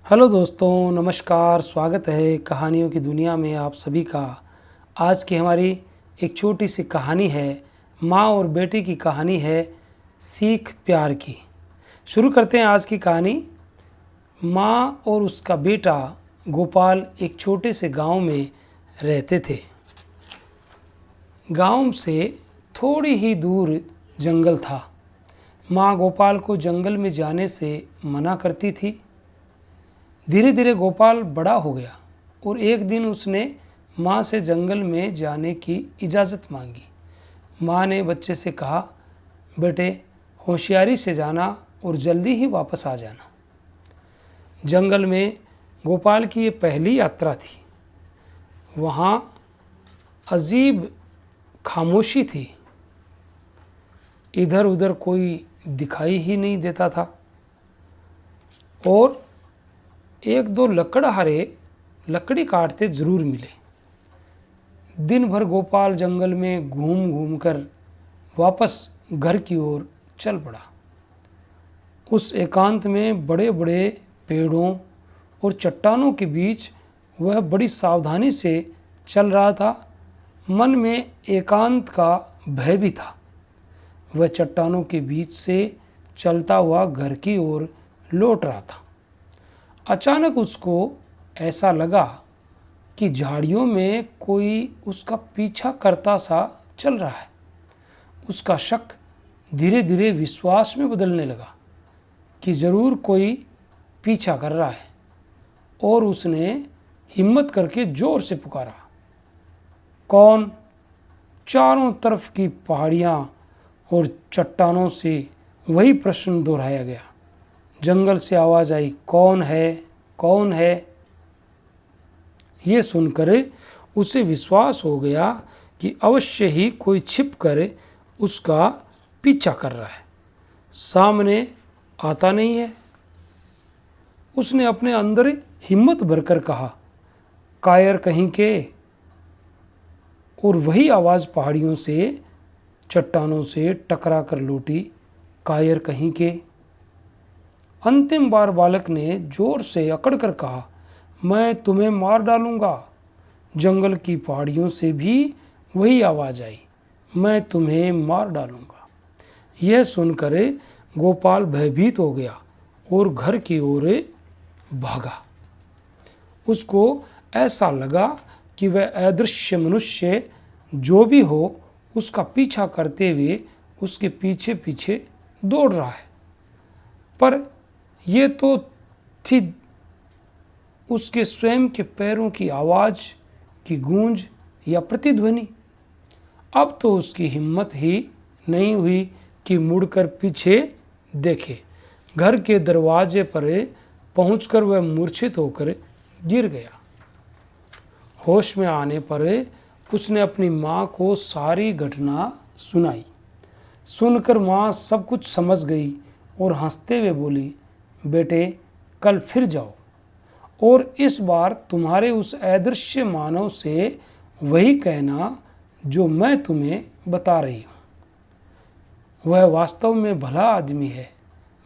Hello दोस्तों, नमस्कार। स्वागत है कहानियों की दुनिया में आप सभी का। आज की हमारी एक छोटी सी कहानी है, माँ और बेटे की कहानी है, सीख प्यार की। शुरू करते हैं आज की कहानी। माँ और उसका बेटा गोपाल एक छोटे से गांव में रहते थे। गांव से थोड़ी ही दूर जंगल था। माँ गोपाल को जंगल में जाने से मना करती थी। धीरे धीरे गोपाल बड़ा हो गया और एक दिन उसने माँ से जंगल में जाने की इजाज़त मांगी। माँ ने बच्चे से कहा, बेटे होशियारी से जाना और जल्दी ही वापस आ जाना। जंगल में गोपाल की ये पहली यात्रा थी। वहाँ अजीब खामोशी थी। इधर उधर कोई दिखाई ही नहीं देता था और एक दो लकड़हारे लकड़ी काटते जरूर मिले। दिन भर गोपाल जंगल में घूम घूम कर वापस घर की ओर चल पड़ा। उस एकांत में बड़े बड़े पेड़ों और चट्टानों के बीच वह बड़ी सावधानी से चल रहा था। मन में एकांत का भय भी था। वह चट्टानों के बीच से चलता हुआ घर की ओर लौट रहा था। अचानक उसको ऐसा लगा कि झाड़ियों में कोई उसका पीछा करता सा चल रहा है। उसका शक धीरे धीरे विश्वास में बदलने लगा कि ज़रूर कोई पीछा कर रहा है और उसने हिम्मत करके ज़ोर से पुकारा, कौन? चारों तरफ की पहाड़ियाँ और चट्टानों से वही प्रश्न दोहराया गया। जंगल से आवाज़ आई, कौन है, कौन है? ये सुनकर उसे विश्वास हो गया कि अवश्य ही कोई छिप कर उसका पीछा कर रहा है। सामने आता नहीं है। उसने अपने अंदर हिम्मत भरकर कहा, कायर कहीं के। और वही आवाज़ पहाड़ियों से, चट्टानों से टकरा कर लौटी, कायर कहीं के। अंतिम बार बालक ने जोर से अकड़ कर कहा, मैं तुम्हें मार डालूंगा। जंगल की पहाड़ियों से भी वही आवाज़ आई, मैं तुम्हें मार डालूंगा। यह सुनकर गोपाल भयभीत हो गया और घर की ओर भागा। उसको ऐसा लगा कि वह अदृश्य मनुष्य जो भी हो उसका पीछा करते हुए उसके पीछे पीछे दौड़ रहा है। पर यह तो थी उसके स्वयं के पैरों की आवाज़ की गूंज या प्रतिध्वनि। अब तो उसकी हिम्मत ही नहीं हुई कि मुड़कर पीछे देखे। घर के दरवाजे पर पहुंचकर वह मूर्छित होकर गिर गया। होश में आने पर उसने अपनी माँ को सारी घटना सुनाई। सुनकर माँ सब कुछ समझ गई और हंसते हुए बोली, बेटे कल फिर जाओ और इस बार तुम्हारे उस अदृश्य मानव से वही कहना जो मैं तुम्हें बता रही हूँ। वह वास्तव में भला आदमी है,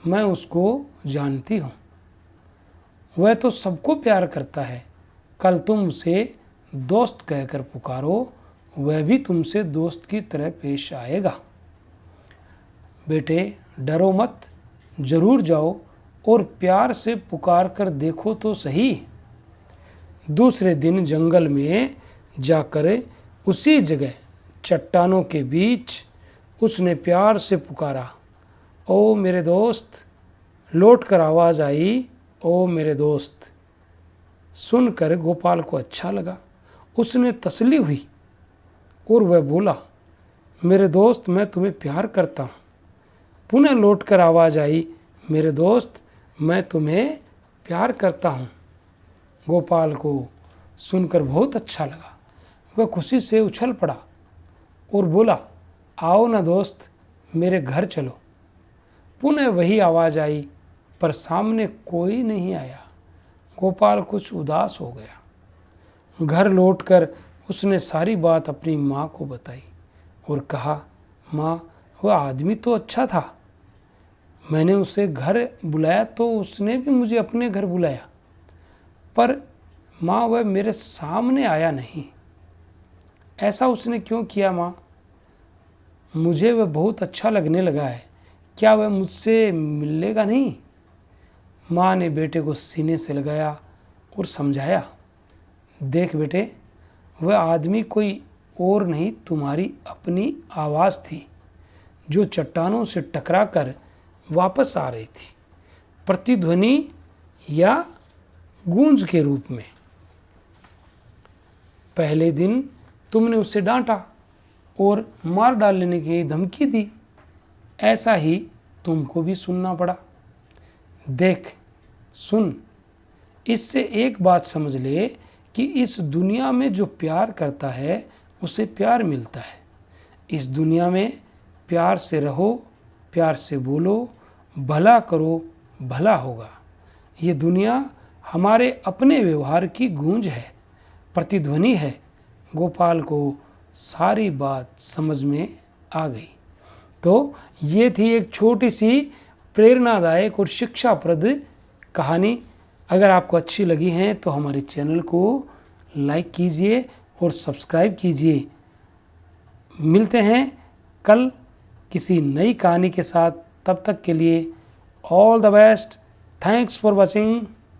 मैं उसको जानती हूँ। वह तो सबको प्यार करता है। कल तुम उसे दोस्त कहकर पुकारो, वह भी तुमसे दोस्त की तरह पेश आएगा। बेटे डरो मत, जरूर जाओ और प्यार से पुकार कर देखो तो सही। दूसरे दिन जंगल में जाकर उसी जगह चट्टानों के बीच उसने प्यार से पुकारा, ओ मेरे दोस्त। लौट कर आवाज़ आई, ओ मेरे दोस्त। सुनकर गोपाल को अच्छा लगा। उसने तसल्ली हुई और वह बोला, मेरे दोस्त मैं तुम्हें प्यार करता हूँ। पुनः लौट कर आवाज़ आई, मेरे दोस्त मैं तुम्हें प्यार करता हूँ। गोपाल को सुनकर बहुत अच्छा लगा। वह खुशी से उछल पड़ा और बोला, आओ ना दोस्त, मेरे घर चलो। पुनः वही आवाज़ आई पर सामने कोई नहीं आया। गोपाल कुछ उदास हो गया। घर लौटकर उसने सारी बात अपनी माँ को बताई और कहा, माँ वह आदमी तो अच्छा था। मैंने उसे घर बुलाया तो उसने भी मुझे अपने घर बुलाया। पर माँ वह मेरे सामने आया नहीं। ऐसा उसने क्यों किया माँ? मुझे वह बहुत अच्छा लगने लगा है। क्या वह मुझसे मिलेगा नहीं? माँ ने बेटे को सीने से लगाया और समझाया, देख बेटे, वह आदमी कोई और नहीं, तुम्हारी अपनी आवाज़ थी जो चट्टानों से टकराकर वापस आ रही थी, प्रतिध्वनि या गूंज के रूप में। पहले दिन तुमने उसे डांटा और मार डालने की धमकी दी, ऐसा ही तुमको भी सुनना पड़ा। देख सुन, इससे एक बात समझ ले कि इस दुनिया में जो प्यार करता है उसे प्यार मिलता है। इस दुनिया में प्यार से रहो, प्यार से बोलो, भला करो, भला होगा। ये दुनिया हमारे अपने व्यवहार की गूंज है, प्रतिध्वनि है। गोपाल को सारी बात समझ में आ गई। तो ये थी एक छोटी सी प्रेरणादायक और शिक्षाप्रद कहानी। अगर आपको अच्छी लगी है तो हमारे चैनल को लाइक कीजिए और सब्सक्राइब कीजिए। मिलते हैं कल किसी नई कहानी के साथ। तब तक के लिए all the best. Thanks for watching.